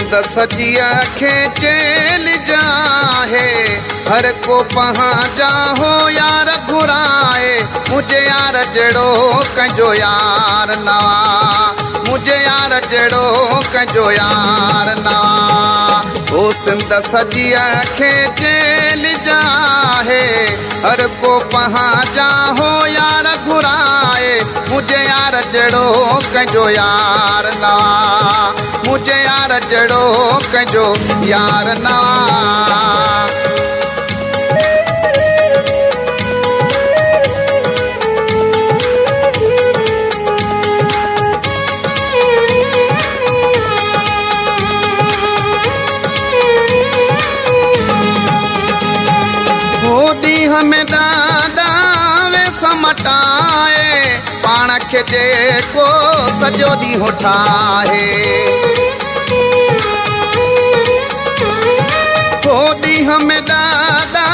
सिंध सजिया खे चेल जाहे हर को पहाजा हो यार घुराए मुझे यार जड़ो कंजो यार नवा मुझे यार जड़ो कंजो यार नवा ओ सिंध सजिया खे चेल जाहे हर को पहाजा हो यार घुराए मुझे यार जड़ो कंजो यार नवा मुझे यार जड़ो कंजो यार नवा हमें दादा वे समटाए पाण खे जेको सॼो ॾींहुं ठाहे होदी हमें दादा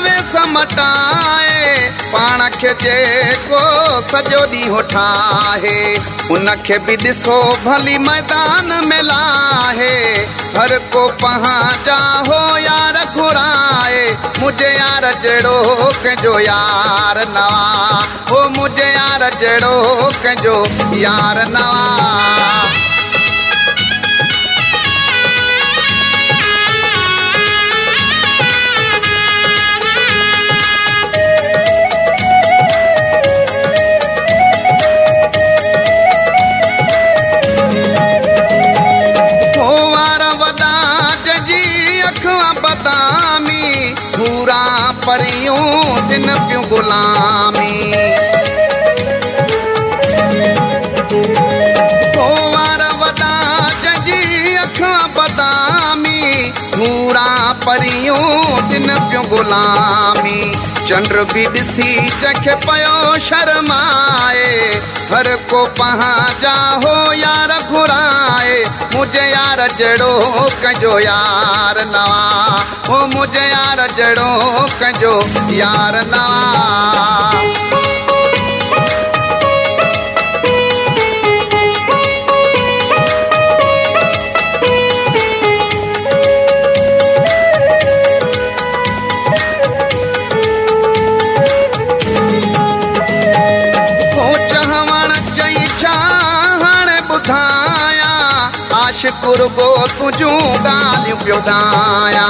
वे समटाए पाण खे जेको सॼो ॾींहुं ठाहे उनखे बि ॾिसो भली मैदान में लाहे हर को पहाजा हो यार घुराए मुझे यार जड़ो कंजो यार नवा हो मुझे यार जड़ो कंजो यार नवा परियों दिन पियो गुलामी वार वॾा जजी अखां बदामी पूरा परियों दिन पियो गुलामी चंद्र भी ॾिसी जंहिंखे पयो शर्माए हर को पहाजा हो यार घुराए मुझे यार जड़ो कंजो यार नवा हो मुझे यार जड़ो कंजो यार नवा शुकुर गो तुझूं ॻाल्हियूं पियो दाया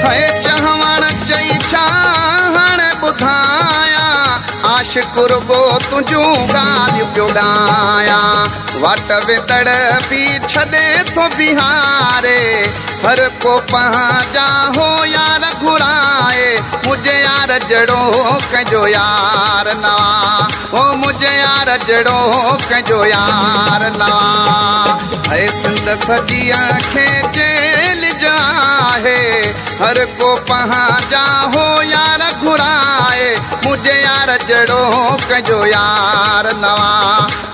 है चवण चई छा हाणे ॿुधाया आशिकुर गो तुझूं ॻाल्हियूं पियो ॾाया वाट वेदड़ बि छॾे थो बिहारे हर को पहाजा हो यार घुराए मुझे यार जड़ो कंजो यार नवा हो मुझे यार जड़ो कंजो यार नवा है सिंध सजिया खे जेल जाहे हर को पहाजा हो यार घुराए मुझे यार जड़ो कंजो यार नवा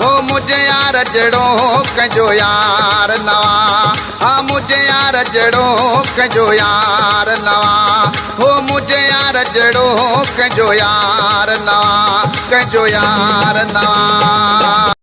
हो मुझे यार जड़ो कंजो यार नवा हाँ मुझे यार जड़ो कंजो यार नवा हो मुझे यार जड़ो कंजो यार नवा कंजो यार नवा